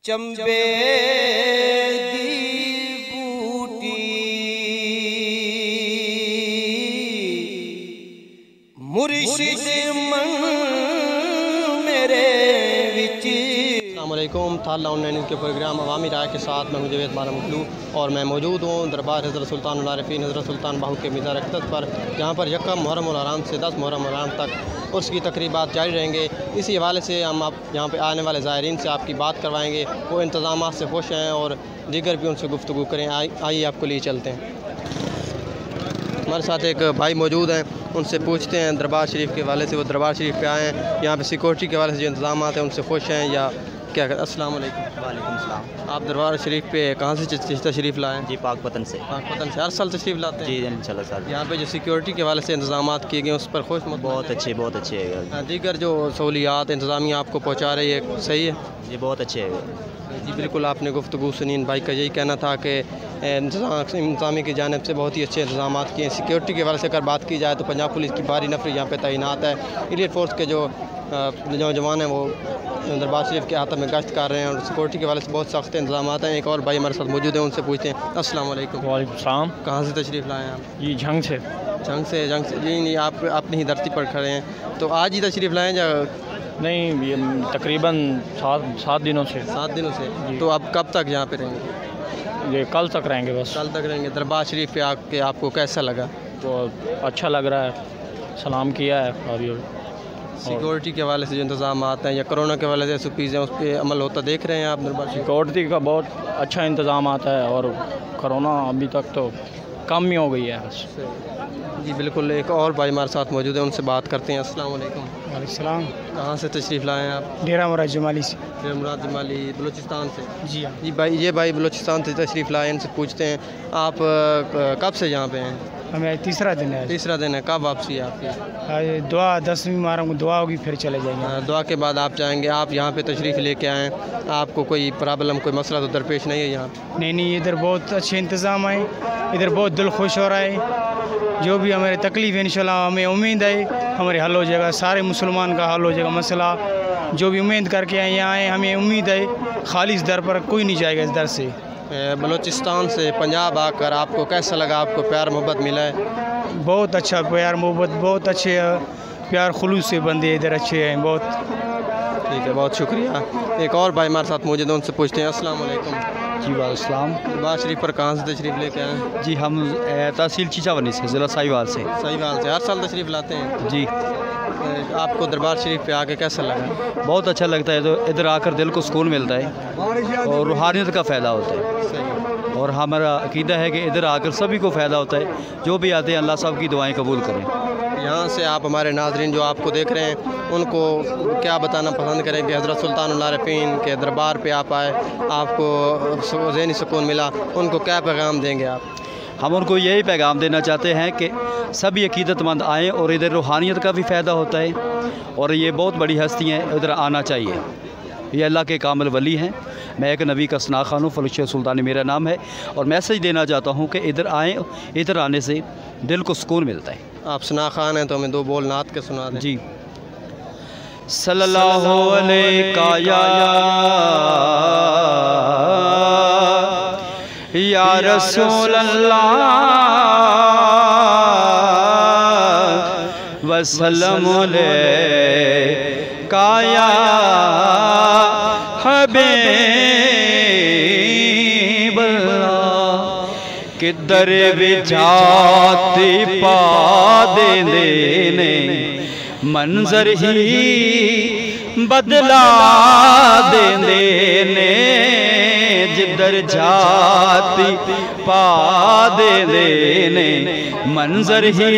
चंबे दी बूटी मुर्शिद मन मेरे विच। अस्सलामुअलैकुम। थाला ऑनलाइन के प्रोग्राम अवामी राय के साथ मैं हूं जवेद बारामुखलू और मैं मौजूद हूं दरबार हज़रत सुल्तान उल आरिफीन हज़रत सुल्तान बाहू के मीज़ार अक़दस पर, जहां पर यकम मुहर्रम उल हराम से 10 मुहर्रम उल हराम तक उसकी तकरीबात जारी रहेंगे। इसी हवाले से हम आप यहाँ पे आने वाले ज़ायरीन से आपकी बात करवाएंगे, वो इंतज़ाम से खुश हैं और दीगर भी उनसे गुफ्तगू करें। आइए आपको लिए चलते हैं। हमारे साथ एक भाई मौजूद हैं, उनसे पूछते हैं दरबार शरीफ के हवाले से। वो दरबार शरीफ पे आए हैं, यहाँ पे सिक्योरिटी के हवाले से जो इंतज़ाम हैं उनसे खुश हैं या क्या कर। अस्सलाम वालेकुम। वालेकुम सलाम। आप दरबार शरीफ पे कहाँ से तशरीफ़ लाए हैं? जी पाकपतन से। पाकपतन से हर साल तशरीफ़ लाते हैं? जी इंशाल्लाह सर। यहाँ पे जो सिक्योरिटी के हवाले से इंतज़ाम किए गए उस पर खुश? बहुत अच्छे है। दीगर जो सहूलियात इंतज़ामिया आपको पहुँचा रही है सही है? जी बहुत अच्छे है। जी बिल्कुल, आपने गुफ्तगू सुनी। भाई का यही कहना था कि इंतज़ामी की जानिब से बहुत ही अच्छे इंतज़ाम किए हैं। सिक्योरिटी के हवाले से अगर बात की जाए तो पंजाब पुलिस की भारी नफरी यहाँ पे तैनात है। एलिट फोर्स के जो नौजवान हैं वो दरबार शरीफ के आता में गश्त कर रहे हैं और सिक्योरिटी के हवाले से बहुत सख्त इंतज़ाम हैं। एक और भाई हमारे साथ मौजूद हैं, उनसे पूछते हैं। अस्सलाम वालेकुम। वालेकुम सलाम। कहाँ से तशरीफ़ लाए हैं आप? जी झंग से। जंग से जी नहीं, आप अपनी ही धरती पर खड़े हैं, तो आज ही तशरीफ़ लाएँ या नहीं, ये तकरीबन सात दिनों से। 7 दिनों से? तो आप कब तक यहाँ पे रहेंगे? ये कल तक रहेंगे बस। कल तक रहेंगे। दरबार शरीफ पे आके आपको कैसा लगा? तो अच्छा लग रहा है, सलाम किया है। और ये सिक्योरिटी के हवाले से जो इंतज़ाम आते हैं या कोरोना के हवाले से एसओपीज़ हैं उस पर अमल होता देख रहे हैं आप दरबार शरीफ? सिक्योरिटी का बहुत अच्छा इंतज़ाम आता है और कोरोना अभी तक तो कम ही हो गई है बस। जी बिल्कुल। एक और भाई हमारे साथ मौजूद है, उनसे बात करते हैं। अस्सलाम वालेकुम। वालेकुम सलाम। कहाँ से तशरीफ़ लाए हैं आप? डेरा मुराद जमाली से। डेरा मुराद जमाली बलूचिस्तान से? जी हाँ। जी भाई, ये भाई बलूचिस्तान से तशरीफ़ लाए, इनसे पूछते हैं आप कब से यहाँ पे हैं? हमें तीसरा दिन है। तीसरा दिन है। कब वापसी है आपकी? दुआ 10वीं मुहर्रम दुआ होगी, फिर चले जाएंगे। दुआ के बाद आप जाएंगे। आप यहाँ पे तशरीफ़ लेके आएँ, आपको कोई प्रॉब्लम कोई मसला तो दरपेश नहीं है यहाँ? नहीं, इधर बहुत अच्छे इंतज़ाम है, इधर बहुत दिल खुश हो रहा है। जो भी हमारे तकलीफ़ है इंशाल्लाह हमें उम्मीद है हमारे हल हो जाएगा, सारे मुसलमान का हल हो जाएगा मसला। जो भी उम्मीद करके आए यहाँ आए, हमें उम्मीद है खालिस दर पर कोई नहीं जाएगा इस दर से। बलूचिस्तान से पंजाब आकर आपको कैसा लगा? आपको प्यार मोहब्बत मिला है? बहुत अच्छा प्यार मोहब्बत, बहुत अच्छे प्यार खुलूस से बंदे इधर अच्छे हैं बहुत। ठीक है, बहुत शुक्रिया। एक और भाई हमारे साथ मौजूद हैं, उनसे पूछते हैं। अस्सलाम वालेकुम। जी वालेकुम। दरबार शरीफ पर कहाँ से तशरीफ़ लेके आए? जी हम तहसील चीचावनी से, ज़िला साहिवाल से। साहिवाल से हर साल तशरीफ़ लाते हैं? जी। आपको दरबार शरीफ पे आके कैसा लगा? बहुत अच्छा लगता है, तो इधर आकर दिल को सुकून मिलता है और रूहानियत का फ़ायदा होता है। और हमारा अकीदा है कि इधर आकर सभी को फ़ायदा होता है। जो भी आते हैं अल्लाह साहब की दुआएं कबूल करें। यहाँ से आप हमारे नाज़रीन जो आपको देख रहे हैं उनको क्या बताना पसंद करेंगे? हज़रत सुल्तान उल आरिफीन के दरबार पे आप आए, आपको ज़हनी सुकून मिला, उनको क्या पैगाम देंगे आप? हम उनको यही पैगाम देना चाहते हैं कि सभी अकीदतमंद आएँ और इधर रूहानियत का भी फ़ायदा होता है और ये बहुत बड़ी हस्तियाँ इधर आना चाहिए। ये अल्लाह के कामिल वली हैं। मैं एक नबी का सना खान हूँ, फलुश सुल्तानी मेरा नाम है और मैसेज देना चाहता हूँ कि इधर आएँ, इधर आने से दिल को सुकून मिलता है। आप सना खान हैं तो हमें 2 बोल नात के सुना दें। जी। सल्लल्लाहु अलैहि या रसूल अल्लाह वसल्लम अलैका या हबीब अल्लाह। किधर भी जाती पा देने मंजर ही बदला देने। जिधर जाती पा देने मंजर ही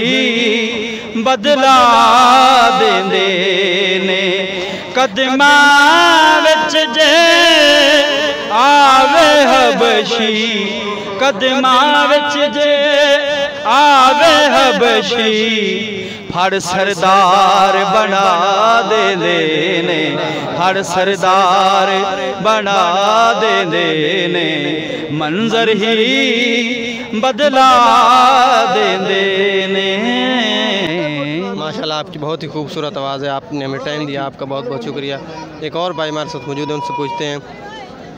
बदला देने। कदमा विच जे आवे हबशी, कदमा विच जे आवे हबशी। फड़ सरदार बना देने, फड़ सरदार बना देने मंजर ही बदला देने। माशाल्लाह, आपकी बहुत ही खूबसूरत आवाज़ है, आपने हमें टाइम दिया, आपका बहुत बहुत शुक्रिया। एक और भाई हमारे साथ मौजूद है, उनसे पूछते हैं।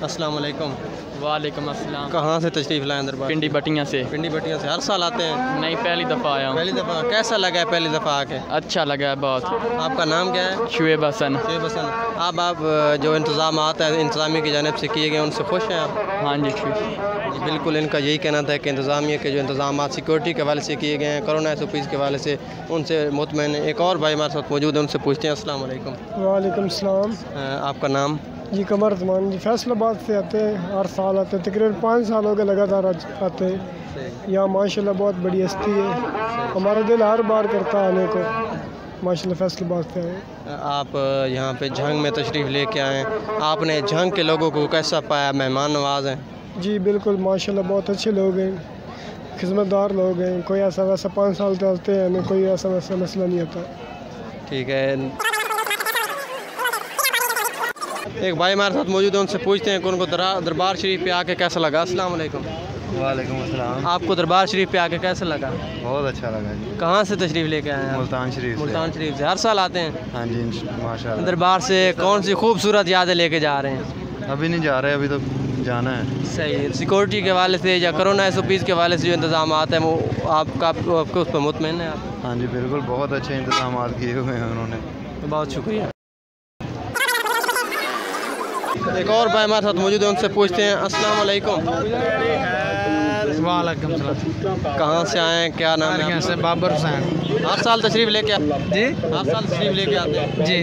अस्सलाम वालेकुम। वालेकुम अस्सलाम। कहाँ से तशरीफ़ लाए दरबार? पिंडी बटियाँ से। पिंडी बटिया से। हर साल आते हैं? नहीं, पहली दफ़ा आया हूँ। पहली दफ़ा? कैसा लगा है पहली दफ़ा आके? अच्छा लगा है बहुत। आपका नाम क्या है? शुएब हसन। शुएब हसन। आप जो इंतज़ाम है इंतज़ामिया की जानिब से किए गए उनसे खुश हैं आप? हाँ जी, खुश। जी बिल्कुल, इनका यही कहना था कि इंतज़ामिया के जो इंतज़ाम सिक्योरिटी के हवाले से किए गए हैं, कोरोना SOPs के हवाले से उनसे मुतमईन है। एक और भाई हमारे साथ मौजूद है, उनसे पूछते हैं। अस्सलाम वालेकुम। वालेकुम सलाम। आपका नाम? जी कमर रज़मान जी, फैसलाबाद से आते हैं, हर साल आते हैं, तकरीबन 5 साल हो गए लगातार आते हैं। यहाँ माशाल्लाह बहुत बड़ी हस्ती है, हमारा दिल हर बार करता है आने को। माशाल्लाह फैसलाबाद से आए। आप यहाँ पे झंग में तशरीफ़ लेके आए हैं, आपने झंग के लोगों को कैसा पाया? मेहमान नवाज हैं? जी बिल्कुल, माशाल्लाह बहुत अच्छे लोग हैं, खिदमतदार लोग हैं। कोई ऐसा वैसा 5 साल तो आते हैं, कोई ऐसा वैसा मसला नहीं आता। ठीक है। एक भाई हमारे साथ मौजूद है, उनसे पूछते हैं कि उनको दरबार शरीफ पे आके कैसा लगा। अस्सलाम वालेकुम। वालेकुम अस्सलाम। आपको दरबार शरीफ पे आके कैसा लगा? बहुत अच्छा लगा जी। कहाँ से तशरीफ़ लेके आए हैं? मुल्तान शरीफ। मुल्तान शरीफ से। हर साल आते हैं? हाँ जी माशाल्लाह। दरबार से कौन सी खूबसूरत यादें लेके जा रहे हैं? अभी नहीं जा रहे, अभी तो जाना है। सही है। सिक्योरिटी के हवाले से या कोरोना SOPs के हवाले से जो इंतज़ाम आते हैं वो आपको उस पर मुतमईन है आप? हाँ जी बिल्कुल, बहुत अच्छे इंतजाम किए हुए हैं उन्होंने। बहुत शुक्रिया। एक और भाई हमारे साथ मौजूद है, उनसे पूछते हैं। अस्सलाम वालेकुम। वालेकुम सलाम। कहाँ से आए हैं, क्या नाम है? से बाबर हुसैन। हर साल तशरीफ़ लेके जी, हर साल तशरीफ़ लेके आते हैं? जी।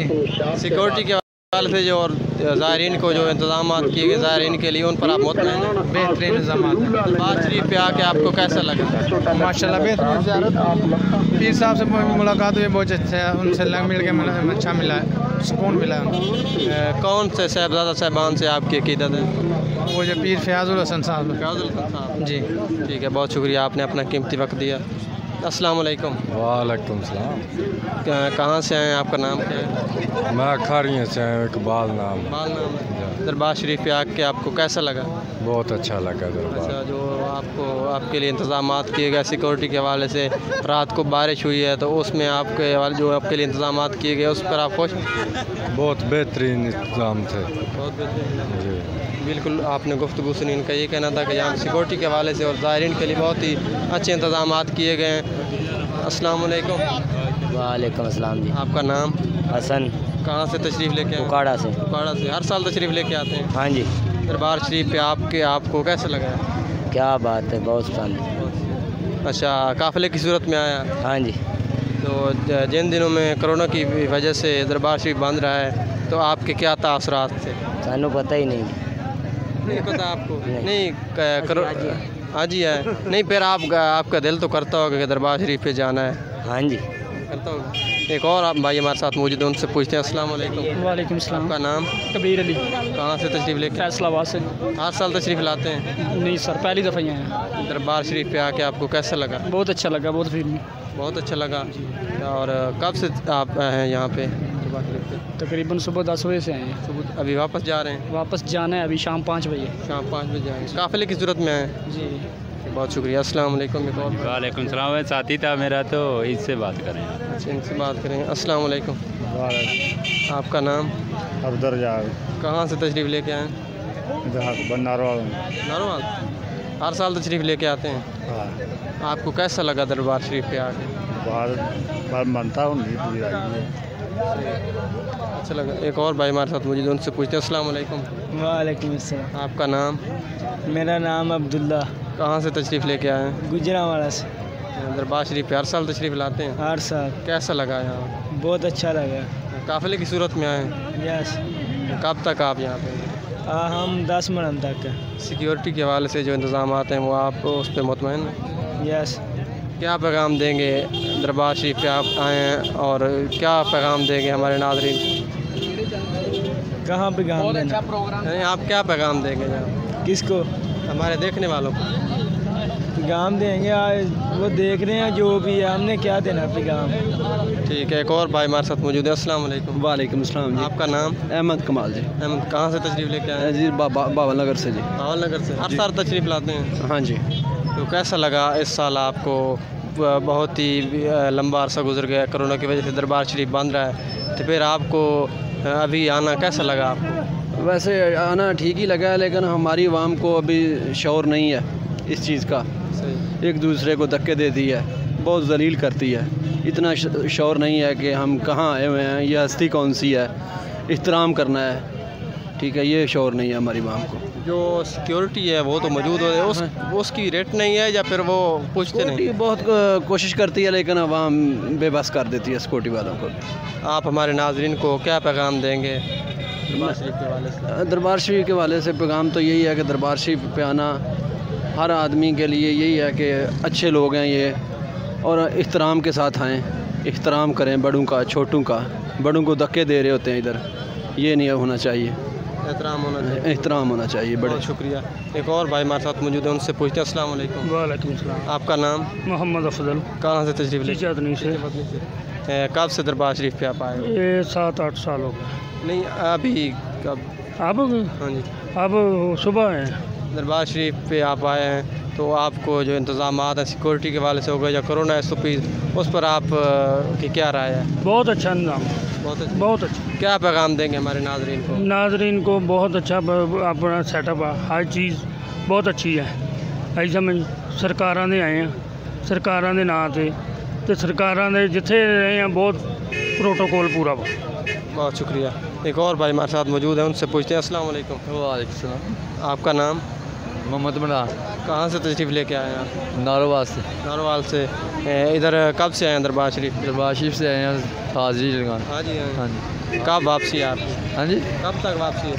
सिक्योरिटी के हवाले से जो और ज़ायरीन को जो इंतज़ाम किए गए ज़ायरीन के लिए, उन पर आप मुतमईन हैं? बेहतरीन इंतजाम। दरबार शरीफ पे आके आपको कैसा लगा? माशाल्लाह बेहतरीन। पीर साहब से मुलाकात हुई, बहुत अच्छा है, उनसे मिल के अच्छा मिला है, सुकून मिला है। कौन से साहबजादा साहबान से आपकी अकीदत है? वो जो पीर फयाजुल हसन साहब। फयाजुल हसन साहब। जी ठीक है, बहुत शुक्रिया, आपने अपना कीमती वक्त दिया। अस्सलाम वालेकुम। वालेकुम सलाम। कहाँ से आए हैं, आपका नाम क्या है? मैं खारियों से आया, इकबाल नाम। इकबाल नाम है। दरबार शरीफ पे आके आपको कैसा लगा? बहुत अच्छा लगा दरबार। अच्छा, जो आपके लिए इंतज़ाम किए गए सिक्योरिटी के हवाले से, रात को बारिश हुई है तो उसमें जो आपके लिए इंतज़ाम किए गए उस पर आप खुश? बहुत बेहतरीन इंतज़ाम थे। बहुत बेहतरीन जी बिल्कुल, आपने गुफ्तगू सुनी। इनका ये कहना था कि यहाँ सिक्योरिटी के हवाले से और ज़ायरीन के लिए बहुत ही अच्छे इंतज़ाम किए गए हैं। अस्सलाम वालेकुम। वालेकुम अस्सलाम जी। आपका नाम? हसन। कहाँ से तशरीफ़ लेके आए? उकाड़ा से। उकाड़ा से। हर साल तशरीफ़ लेके आते हैं? हाँ जी। दरबार शरीफ पे आपको कैसा लगा? क्या बात है, बहुत पसंद। अच्छा, काफ़िले की सूरत में आया? हाँ जी। तो जिन दिनों में कोरोना की वजह से दरबार शरीफ बंद रहा है तो आपके क्या तासुरात थे? सानू पता ही नहीं पता आपको? नहीं आज ही है। नहीं, फिर आपका दिल तो करता होगा कि दरबार शरीफ पे जाना है? हाँ जी करता होगा। एक और आप भाई हमारे साथ मौजूद हैं, उनसे पूछते हैं। अस्सलाम वालेकुम। वालेकुम सलाम। आपका नाम? कबीर अली। कहाँ से तशरीफ़ लेके? फैसलाबाद से। हर साल तशरीफ़ लाते हैं? नहीं सर, पहली दफ़ा ही आए। दरबार शरीफ पे आके आपको कैसा लगा? बहुत अच्छा लगा, बहुत फिल्मी। बहुत अच्छा लगा। और कब से आप हैं यहाँ पे? तकरीबन सुबह 10 बजे से आए हैं। सुबह। अभी वापस जा रहे हैं? वापस जाना है, अभी शाम 5 बजे। शाम 5 बजे जाएंगे। काफ़िले की सूरत में आए? जी बहुत शुक्रिया। अस्सलाम वालेकुम। वालेकुम सलाम। साथी था मेरा, तो इससे बात करें। अच्छा, इनसे बात करें। अस्सलाम वालेकुम। आपका नाम? अब्दुर्रज़ाक। कहाँ से तशरीफ़ लेके आए? नारोवाल। नारोवाल। हर साल तशरीफ़ लेके आते हैं? हाँ। आपको कैसा लगा दरबार शरीफ पे आके? बहुत मनता हूँ। अच्छा लगा। एक और भाई हमारे साथ मौजूद, उनसे पूछते हैं। अस्सलाम वालेकुम। वालेकुम अस्सलाम। आपका नाम? मेरा नाम अब्दुल्ला। कहाँ से तशरीफ़ लेके आए हैं? गुजरावाला से। दरबार शरीफ पे हर साल तशरीफ़ लाते हैं? हर साल। कैसा लगा यहाँ? बहुत अच्छा लगा। काफ़िले की सूरत में आए हैं? यस। कब तक आप यहाँ पे? हम 10 मिनट तक है। सिक्योरिटी के हवाले से जो इंतज़ाम हैं वो आप उस पर मुतमईन हैं? यस। क्या पैगाम देंगे? दरबार शरीफ पे आप आए हैं और क्या पैगाम देंगे हमारे नाज़रीन? कहाँ पैगाम देना? नहीं, आप क्या पैगाम देंगे यहाँ? किसको? हमारे देखने वालों को। पैगाम देंगे, वो देख रहे हैं जो भी है, हमने क्या देना पैगाम। ठीक है। एक और भाई हमारे साथ मौजूद है। अस्सलाम वालेकुम। वालेकुम अस्सलाम जी। आपका नाम? अहमद कमाल जी। अहमद। कहाँ से तशरीफ़ लेके आए हैं? जी बावल नगर से जी। बावल नगर से। हर साल तशरीफ़ लाते हैं? हाँ जी। तो कैसा लगा इस साल आपको? बहुत ही लंबा अरसा गुजर गया, कोरोना की वजह से दरबार शरीफ बंद रहा है, तो फिर आपको अभी आना कैसा लगा आपको? वैसे आना ठीक ही लगा है, लेकिन हमारी आवाम को अभी शौर नहीं है इस चीज़ का। एक दूसरे को धक्के देती है, बहुत जलील करती है। इतना शौर नहीं है कि हम कहाँ आए हुए हैं, ये हस्ती कौन सी है, एहतराम करना है, ठीक है, ये शौर नहीं है हमारी आवाम को। जो सिक्योरिटी है वो तो मौजूद है, उसकी रेट नहीं है या फिर वो पूछते नहीं? बहुत कोशिश करती है, लेकिन आवाम बेबस कर देती है सिक्योरिटी वालों को। आप हमारे नाजरीन को क्या पैगाम देंगे दरबार शरीफ के वाले से? दरबार शरीफ के वाले से पैगाम तो यही है कि दरबार शरीफ पे आना हर आदमी के लिए यही है कि अच्छे लोग हैं ये, और एहतराम के साथ आएँ, एहतराम करें बड़ों का, छोटों का। बड़ों को धक्के दे रहे होते हैं इधर, ये नहीं होना चाहिए, एहतराम होना चाहिए। एहतराम होना चाहिए। बड़े शुक्रिया। एक और भाई हमारे साथ मौजूद है, उनसे पूछते हैं। अस्सलाम वालेकुम। वालेकुम सलाम। आपका नाम? मोहम्मद अफजल। कहाँ से तशरीफ़ ले? चाँदनी से। कब से दरबार शरीफ पे आप आए हो? ये 7-8 साल हो गए। नहीं अभी कब? अब? हाँ जी, अब सुबह है। दरबार शरीफ पे आप आए हैं तो आपको जो इंतज़ाम हैं सिक्योरिटी के वाले से हो गए या कोरोना एसओपी, उस पर आप की क्या राय है? बहुत अच्छा इंतज़ाम, बहुत अच्छा। क्या पैगाम देंगे हमारे नाजरीन को? नाजरीन को बहुत अच्छा अपना सेटअप है, हर चीज़ बहुत अच्छी है। ऐसा में सरकारां दे आए हैं, सरकारां दे नां ते सरकारां दे जिथे रहे हैं बहुत प्रोटोकॉल पूरा। बहुत शुक्रिया। एक और भाई हमारे साथ मौजूद है, उनसे पूछते हैं। अस्सलाम वालेकुम। वालेकुम सलाम। आपका नाम? मोहम्मद मना। कहाँ से तशरीफ़ लेके आए हैं आप? नारोवाल से। नारोवाल से। इधर कब से आए हैं दरबार शरीफ? दरबार शरीफ से आए हैं हाजिरी लगाने। हाँ जी हाँ जी। कब वापसी है आपकी? हाँ जी। कब तक वापसी है?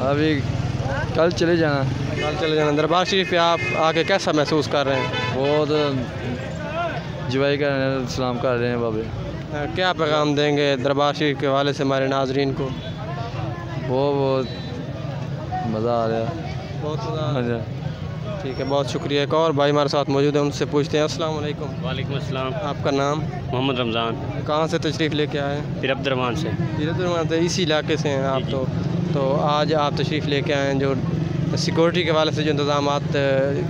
अभी कल चले जाना। कल चले जाना। दरबार शरीफ पे आप आके कैसा महसूस कर रहे हैं? बहुत जुबाई कर रहे हैं, सलाम कर रहे हैं बाबे। क्या पैगाम देंगे दरबार शरीफ के वाले से हमारे नाजरीन को? बहुत मज़ा आ रहा है। बहुत मज़ा। हाँ जी। ठीक है, बहुत शुक्रिया। एक और भाई हमारे साथ मौजूद है, उनसे पूछते हैं। अस्सलाम वालेकुम। वालेकुम अस्सलाम। आपका नाम? मोहम्मद रमज़ान। कहाँ से तशरीफ़ लेके आए हैं? फिर अब्दुर्रहमान से। फिर अब्दुर्रहमान से, इसी इलाके से हैं आप? तो आज आप तशरीफ़ लेके आए हैं, जो सिक्योरिटी के वाले से जो इंतज़ाम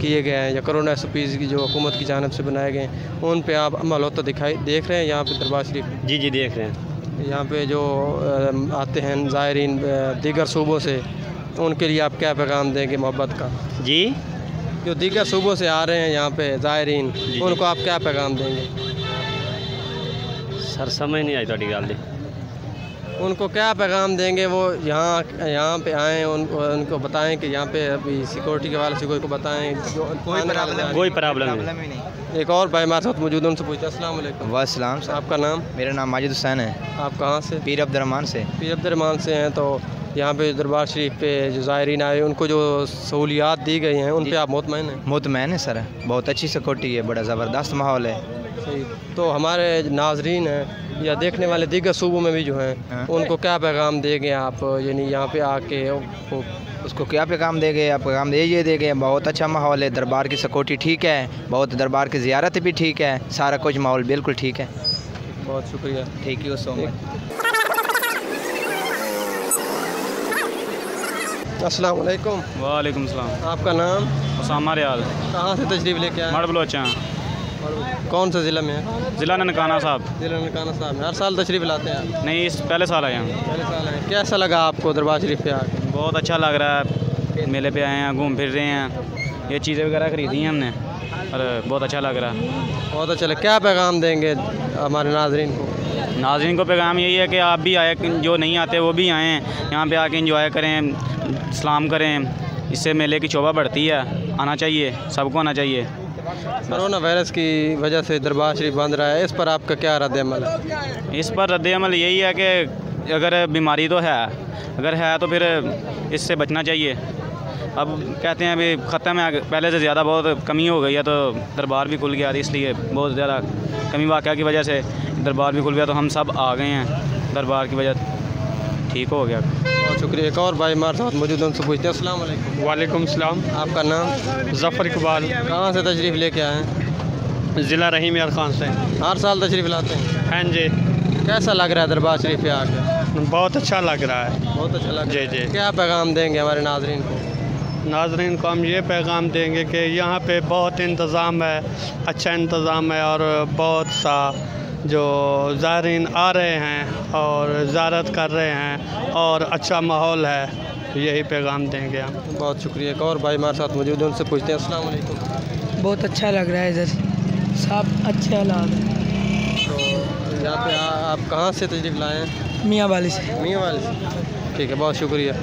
किए गए हैं या कोरोना एसओपीज़ की जो हुकूमत की जानिब से बनाए गए हैं, उन पे आप अमल होता देख रहे हैं यहाँ पे दरबार शरीफ? जी जी देख रहे हैं। यहाँ पे जो आते हैं ज़ायरीन दीगर सूबों से, उनके लिए आप क्या पैगाम देंगे मोहब्बत का? जी, जो दीगर सूबों से आ रहे हैं यहाँ पे ज़ायरीन, उनको आप क्या पैगाम देंगे? सर समझ नहीं आई थोड़ी गल। उनको क्या पैगाम देंगे? वो यहाँ पे आएँ, उनको बताएं कि यहाँ पे अभी सिक्योरिटी के वाले से कोई को बताएं, कोई प्रॉब्लम नहीं। एक और भाई हमारे साथ मौजूद है, उनसे पूछते हैं। अस्सलाम वालेकुम। वालेकुम। आपका नाम? मेरा नाम माजिद हुसैन है। आप कहाँ से? पीर अब्दुर्रहमान से। पीर अब्दुर्रहमान से हैं। तो यहाँ पे दरबार शरीफ पे जो ज़ायरीन आए, उनको जो सहूलियात दी गई हैं, उन पे आप मुतमईन हैं? मुतमईन है सर, बहुत अच्छी सिक्योरिटी है, बड़ा ज़बरदस्त माहौल है। सही। तो हमारे नाजरीन हैं या देखने वाले दीगर सूबों में भी जो हैं, उनको क्या पैगाम देंगे आप, यानी यहाँ पे आके उसको क्या पैगाम देंगे? आप पैगाम ये देंगे बहुत अच्छा माहौल है, दरबार की सिक्योरिटी ठीक है, बहुत दरबार की ज़ियारत भी ठीक है, सारा कुछ माहौल बिल्कुल ठीक है। बहुत शुक्रिया। Thank you so much. अस्सलाम वालेकुम। वालेकुम सलाम। आपका नाम? उसामा रियाल। कहाँ से तशरीफ़ लेके आए? मड़ बलोचा। कौन सा ज़िला में है? ज़िला ननकाना साहब। ज़िला ननकाना साहब में हर साल तशरीफ़ लाते हैं? नहीं, इस पहले साल आए हैं। पहले साल आए। कैसा लगा आपको दरबार शरीफ पे आके? बहुत अच्छा लग रहा है, मेले पे आए हैं, घूम फिर रहे हैं, ये चीज़ें वगैरह खरीदी हैं हमने और बहुत अच्छा लग रहा है। बहुत अच्छा लगा। क्या पैगाम देंगे हमारे नाजरीन को? नाजरीन को पैगाम यही है कि आप भी आए, जो नहीं आते वो भी आएँ, यहाँ पे आके इंजॉय करें, सलाम करें, इससे मेले की शोभा बढ़ती है। आना चाहिए, सबको आना चाहिए। कोरोना वायरस की वजह से दरबार शरीफ बंद रहा है, इस पर आपका क्या रद्द अमल है? इस पर रद्द अमल यही है कि अगर बीमारी तो है, अगर है तो फिर इससे बचना चाहिए। अब कहते हैं अभी ख़त्म है, पहले से ज़्यादा बहुत कमी हो गई है, तो दरबार भी खुल गया, इसलिए बहुत ज़्यादा कमी वाक़या की वजह से दरबार भी खुल गया, तो हम सब आ गए हैं, दरबार की वजह ठीक हो गया। बहुत शुक्रिया। एक और भाई हमारे साथ मौजूद हैं, उनसे पूछते हैं। अस्सलाम वालेकुम। वालेकुम सलाम। आपका नाम? ज़फ़र इकबाल। कहाँ से तशरीफ़ लेके आए हैं? ज़िला रहीम यार खान से। हर साल तशरीफ़ लाते हैं? हाँ जी। कैसा लग रहा है दरबार शरीफ पे आके? बहुत अच्छा लग रहा है। बहुत अच्छा लग रहा है। जी जी। क्या पैगाम देंगे हमारे नाजरीन को? नाजरीन को हम ये पैगाम देंगे कि यहाँ पे बहुत इंतज़ाम है, अच्छा इंतज़ाम है, और बहुत सा जो ज़ायरीन आ रहे हैं और ज़ियारत कर रहे हैं और अच्छा माहौल है। यही पैगाम देंगे हम। बहुत शुक्रिया। एक और भाई हमारे साथ मौजूद हैं, उनसे पूछते हैं। अस्सलाम वालेकुम। बहुत अच्छा लग रहा है इधर, सब अच्छे हालात हैं। तो यहाँ पे आप कहाँ से तशरीफ़ लाए हैं? मियाँ वाली से। मियाँ वाली से, ठीक है, बहुत शुक्रिया।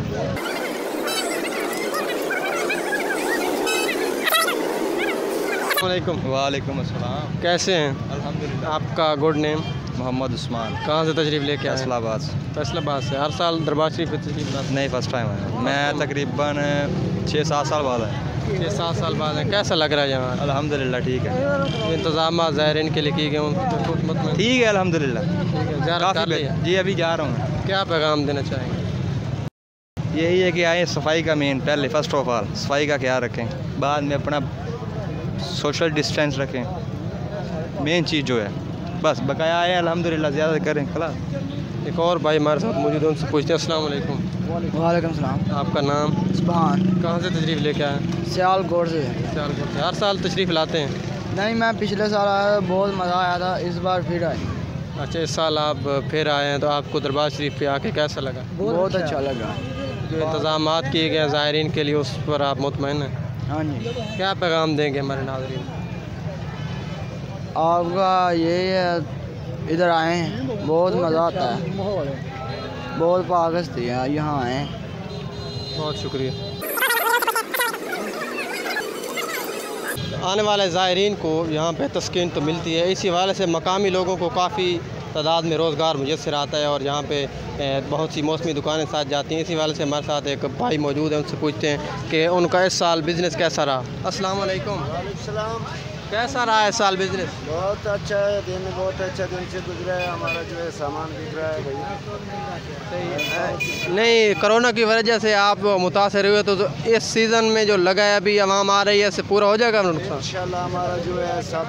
वालेकुम अस्सलाम। कैसे हैं? अल्हम्दुलिल्लाह। आपका गुड नेम? मोहम्मद उस्मान। कहाँ से तशरीफ़ लेके आए? फैसलाबाद। फैसलाबाद से। हर साल दरबार शरीफ में तशरीफ़ लाते? नहीं, फर्स्ट टाइम है। मैं तकरीबन 6-7 साल बाद आया। 6-7 साल बाद है। कैसा लग रहा है यहाँ? अल्हम्दुलिल्लाह ठीक है। इंतज़ाम ज़ायरीन के लिए किए गए? ठीक है अल्हम्दुलिल्लाह। ज़्यारत कर लिया? जी अभी जा रहा हूँ। क्या पैगाम देना चाहेंगे? यही है कि आए सफाई का मेन, पहले फर्स्ट ऑफ ऑल सफाई का ख्याल रखें, बाद में अपना सोशल डिस्टेंस रखें, मेन चीज़ जो है बस। बकाया आए अल्हम्दुलिल्लाह, ज़्यादा करें खलास। एक और भाई हमारे साथ मौजूद हैं, उनसे पूछते हैं। अस्सलाम वालेकुम। वालेकुम सलाम। आपका नाम? सुभान। कहाँ से तशरीफ़ लेके आए? सियालकोट से। सियालकोट से। हर साल तशरीफ़ लाते हैं? नहीं, मैं पिछले साल आया, बहुत मज़ा आया था, इस बार फिर आए। अच्छा, इस साल आप फिर आए हैं, तो आपको दरबार शरीफ पे आके कैसा लगा? बहुत अच्छा लगा। जो इंतज़ामात किए गए ज़ायरीन के लिए, उस पर आप मुतमईन हैं? हाँ जी। क्या पैगाम देंगे हमारे नाज़रीन? आपका यही है, इधर आए हैं, बहुत मज़ा आता है, बहुत पागस्ती है, यहाँ आए। बहुत शुक्रिया। आने वाले ज़ायरीन को यहाँ पे तस्कीन तो मिलती है, इसी हवाले से मकामी लोगों को काफ़ी तादाद में रोज़गार मुयस्सर आता है और यहाँ पे बहुत सी मौसमी दुकानें साथ जाती हैं। इसी हवाले से हमारे साथ एक भाई मौजूद है, उनसे पूछते हैं कि उनका इस साल बिज़नेस कैसा रहा। अस्सलाम वालेकुम। कैसा रहा है इस साल बिज़नेस? बहुत अच्छा है, दिन बहुत अच्छा दिन से गुजरा है, हमारा जो है सामान बिक रहा है भैया। नहीं, कोरोना की वजह से आप मुतासर हुए, तो इस सीज़न में जो लगा है अभी आवाम आ रही है, इससे पूरा हो जाएगा नुकसान? इंशाल्लाह हमारा जो है सब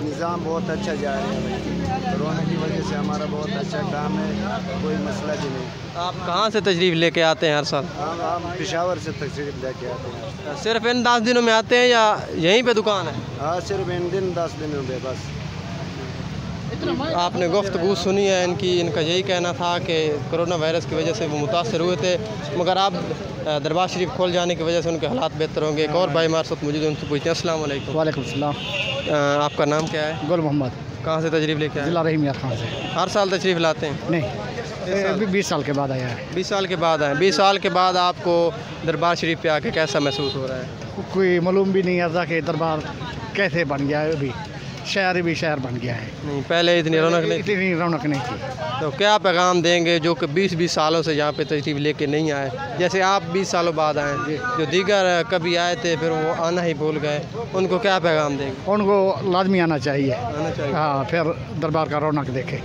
निज़ाम बहुत अच्छा जा रहा है। कोरोना की वजह से हमारा बहुत अच्छा काम है, कोई मसला भी नहीं। आप कहाँ से तशरीफ़ लेके आते हैं हर साल? हम पेशावर से तशरीफ़ लेके आते हैं। सिर्फ इन 10 दिनों में आते हैं या यहीं पे दुकान है? हाँ, सिर्फ इन दिन 10 दिनों में बस। आपने गुफ्तगू सुनी है इनकी, इनका यही कहना था कि कोरोना वायरस की वजह से वो मुतासर हुए थे, मगर आप दरबार शरीफ खोल जाने की वजह से उनके हालात बेहतर होंगे। एक और भाई हमारे साथ मौजूद है, उनसे पूछते हैं। अस्सलाम वालेकुम। वालेकुम सलाम। आपका नाम क्या है? गुल मोहम्मद। कहाँ से तशरीफ़ लेके आए? जिला रहीम यार खान से। हर साल तशरीफ़ लाते हैं? नहीं, 20 साल के बाद आया है। 20 साल के बाद आए। 20 साल के बाद आपको दरबार शरीफ पे आके कैसा महसूस हो रहा है? कोई मालूम भी नहीं आता कि दरबार कैसे बन गया है, अभी शहर भी शहर बन गया है। नहीं, पहले इतनी रौनक नहीं थी। तो क्या पैगाम देंगे जो कि 20-20 सालों से यहाँ पे तशरीफ़ लेके नहीं आए? जैसे आप 20 सालों बाद आए, जो दीगर कभी आए थे फिर वो आना ही भूल गए, उनको क्या पैगाम देंगे? उनको लाजमी आना चाहिए। हाँ, फिर दरबार का रौनक देखे।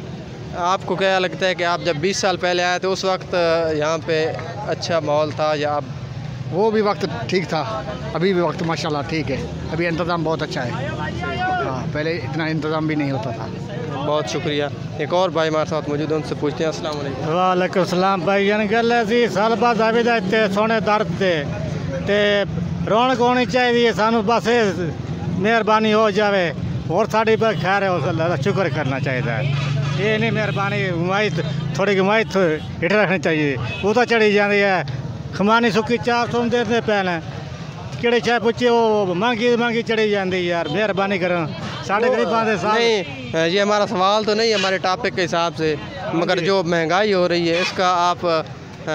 आपको क्या लगता है कि आप जब 20 साल पहले आए थे उस वक्त यहाँ पे अच्छा माहौल था या अब? वो भी वक्त ठीक था, अभी भी वक्त माशाल्लाह ठीक है, अभी इंतज़ाम बहुत अच्छा है। हाँ, पहले इतना इंतज़ाम भी नहीं होता था। बहुत शुक्रिया। एक और भाई हमारे साथ मौजूद है, उनसे पूछते हैं। अस्सलाम वालेकुम। वालेकुम सलाम भाई जान। गल ऐसी साल बाद आवे जाते सोने दर्द ते रौनक होनी चाहिए, सानू बस मेहरबानी हो जाए और साड़ी पर खैर है, शुक्र करना चाहिए। ये नहीं मेहरबानी हिमायत थोड़ी हिमायत हिट रखनी चाहिए। वो तो चढ़ी जाती है, खमानी सुखी 400 देते पैने किड़े चाहे पूछे वो महंगी चढ़ी जाती यार, मेहरबानी करो साढ़े गरीबां दे साथ। नहीं, ये हमारा सवाल तो नहीं, हमारे टॉपिक के हिसाब से, मगर जो महंगाई हो रही है इसका आप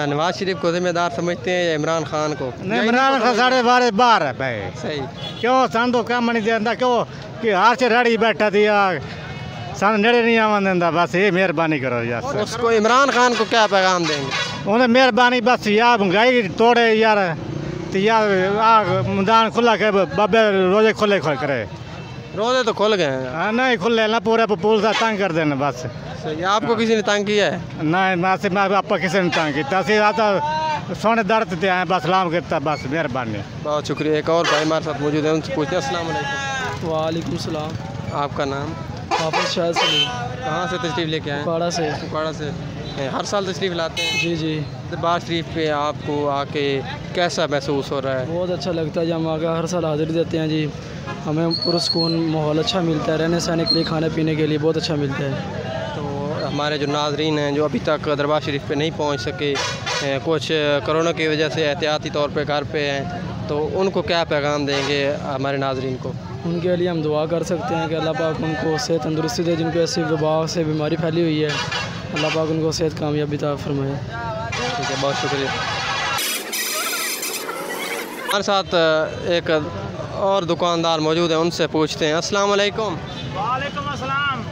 नवाज शरीफ को जिम्मेदार समझते हैं या इमरान खान को? नहीं, इमरान खान साढ़े बारह है भाई। सही क्यों सन तो काम नहीं देता, क्यों कि हार से रेड़ी बैठा थी यार, सन नेड़े नहीं आवन देता। बस ये मेहरबानी करो यार। उसको इमरान खान को क्या पैगाम देंगे? उन्हें मेहरबानी बस यार महंगाई तोड़े यार, तो यार मैदान खुला के बाबे रोजे खुले करे। रोजे तो खुल गए हैं। नहीं खुले ना, पूरे पुल से तंग कर देना बस। आपको किसी ने तंग किया है? नहीं, मैं आप किसी ने तंग किया, सोने दर्द थे आए, बस सलाम करता, बस मेहरबानी। बहुत शुक्रिया। एक और भाई हमारे साथ मौजूद है, उनसे पूछते हैं। अस्सलाम वालेकुम। वालेकुम सलाम। आपका नाम? हाफिज़ शाह सलीम। कहाँ से तशरीफ़ लेके आए? उकाड़ा से। उकाड़ा से। हर साल तशरीफ़ लाते हैं? जी जी। दरबार शरीफ पे आपको आके कैसा महसूस हो रहा है? बहुत अच्छा लगता है, जब हम आकर हर साल हाजिरी देते हैं जी, हमें पुरस्कून माहौल अच्छा मिलता है, रहने सहने के लिए, खाने पीने के लिए बहुत अच्छा मिलता है। तो हमारे जो नाजरीन हैं जो अभी तक दरबार शरीफ पे नहीं पहुंच सके, कुछ कोरोना की वजह से एहतियाती तौर पे घर पे हैं, तो उनको क्या पैगाम देंगे हमारे नाजरीन को? उनके लिए हम दुआ कर सकते हैं कि अल्लाह पाक उनको सेहत तंदुरुस्ती दे, जिनको ऐसी वबा से बीमारी फैली हुई है, अल्लाह पाक उनको सेहत कामयाबी अता फरमाए। ठीक है, बहुत शुक्रिया। हमारे साथ एक और दुकानदार मौजूद है, उनसे पूछते हैं। अस्सलाम वालेकुम। वालेकुम अस्सलाम।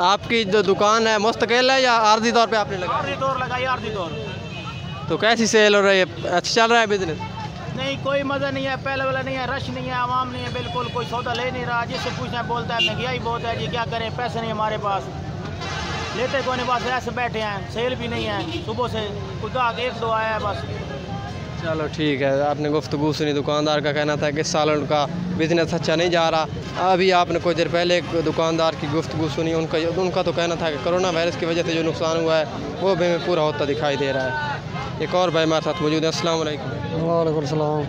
आपकी जो दुकान है मुस्तकिल है या आर्जी तौर पे आपने लगाई? आर्जी तौर लगाई, आर्जी तौर। तो कैसी सेल हो रही है? अच्छा चल रहा है बिजनेस? नहीं, कोई मज़ा नहीं है, पहले वाला नहीं है, रश नहीं है, आवाम नहीं है, बिल्कुल कोई सौदा ले नहीं रहा। जिससे पूछना बोलता है महंगाई बहुत है जी, क्या करें, पैसे नहीं हमारे पास, लेते कोई नहीं, बस ऐसे बैठे हैं, सेल भी नहीं है, सुबह से खुदा एक दो आया है बस। चलो ठीक है, आपने गुफ्तगू सुनी। दुकानदार का कहना था कि इस साल उनका बिज़नेस अच्छा नहीं जा रहा। अभी आपने कुछ देर पहले एक दुकानदार की गुफ्तगू सुनी, उनका तो कहना था कि कोरोना वायरस की वजह से जो नुकसान हुआ है वो भी पूरा होता दिखाई दे रहा है। एक और भाई हमारे साथ मौजूद है। अस्सलाम वालेकुम। वालेकुम सलाम।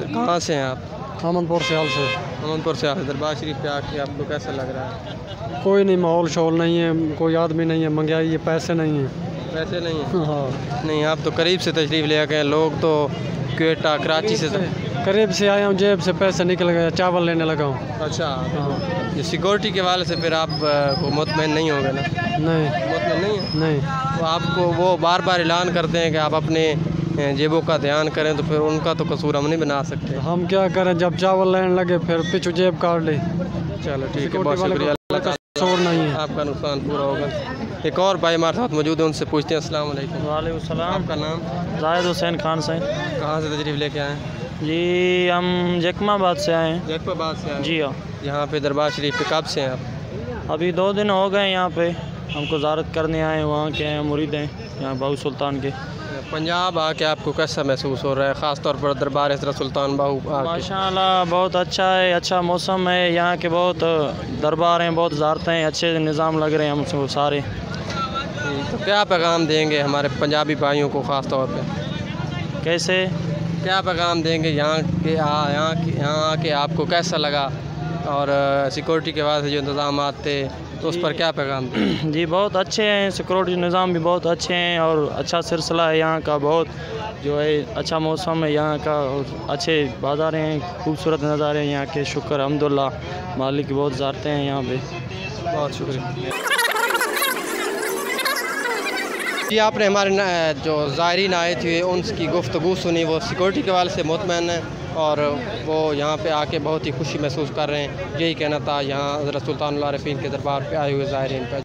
कहाँ से हैं आप? अमनपुर से। हाल से अमनपुर से आए दरबार शरीफ पे आके आपको कैसा लग रहा है? कोई नहीं, माहौल शोल नहीं है, कोई आदमी नहीं है, महंगाई है, पैसे नहीं है। पैसे नहीं है? हाँ। नहीं, आप तो करीब से तशरीफ़ ले गए, लोग तो क्वेटा कराची से करीब से आया हूँ, जेब से पैसे निकल गए, चावल लेने लगा हूँ। अच्छा, ये सिक्योरिटी के वाले से फिर आप को मुतमईन नहीं होंगे ना? नहीं, मुतमईन नहीं है? नहीं। तो आपको वो बार बार ऐलान करते हैं कि आप अपने जेबों का ध्यान करें, तो फिर उनका तो कसूर हम नहीं बना सकते। हम क्या करें, जब चावल लेने लगे फिर पीछू जेब काट ली। चलो ठीक है, बहुत शुक्रिया। कसूर नहीं है, आपका नुकसान पूरा होगा। एक और भाई हमारे साथ मौजूद है, उनसे पूछते हैं। अस्सलाम वालेकुम। वालेकुम सलाम। आपका नाम? जाहिद हुसैन खान से। कहाँ से तशरीफ़ लेके आए हैं? जी, हम जैकमाबाद से आए हैं। जैकमाबाद से आए? जी हाँ। यहाँ पे दरबार शरीफ पे कब से हैं आप? अभी 2 दिन हो गए यहाँ पे, हमको ज़ारत करने आए, वहाँ के हैं, मुरीद हैं यहाँ बाहू सुल्तान के। पंजाब आके आपको कैसा महसूस हो रहा है, ख़ास तौर पर दरबार हज़रत सुल्तान बाहू? माशाल्लाह बहुत अच्छा है, अच्छा मौसम है, यहाँ के बहुत दरबार हैं, बहुत ज़ारतें हैं, अच्छे निज़ाम लग रहे हैं हमसे सारे। तो क्या पैगाम देंगे हमारे पंजाबी भाइयों को ख़ास तौर पे? कैसे क्या पैगाम देंगे यहाँ के आपको कैसा लगा, और सिक्योरिटी के बाद जो इंतज़ाम थे तो उस पर क्या पैगाम दें? जी बहुत अच्छे हैं, सिक्योरिटी निज़ाम भी बहुत अच्छे हैं, और अच्छा सिलसिला है यहाँ का, बहुत जो है अच्छा मौसम है यहाँ का, और अच्छे बाज़ार हैं, खूबसूरत नज़ारे हैं यहाँ के, शुक्र अल्हम्दुलिल्लाह, मालिक की बहुत ज़ारते हैं यहाँ पे। बहुत शुक्रिया जी। आपने हमारे जो ज़ायरीन आए थे उनकी गुफ्तगू सुनी, वो सिक्योरिटी के वाले से मुतमईन है और वो यहाँ पे आके बहुत ही खुशी महसूस कर रहे हैं। यही कहना था यहाँ हज़रत सुल्तानुल आरिफ़ीन के दरबार पे आए हुए ज़ायरीन का।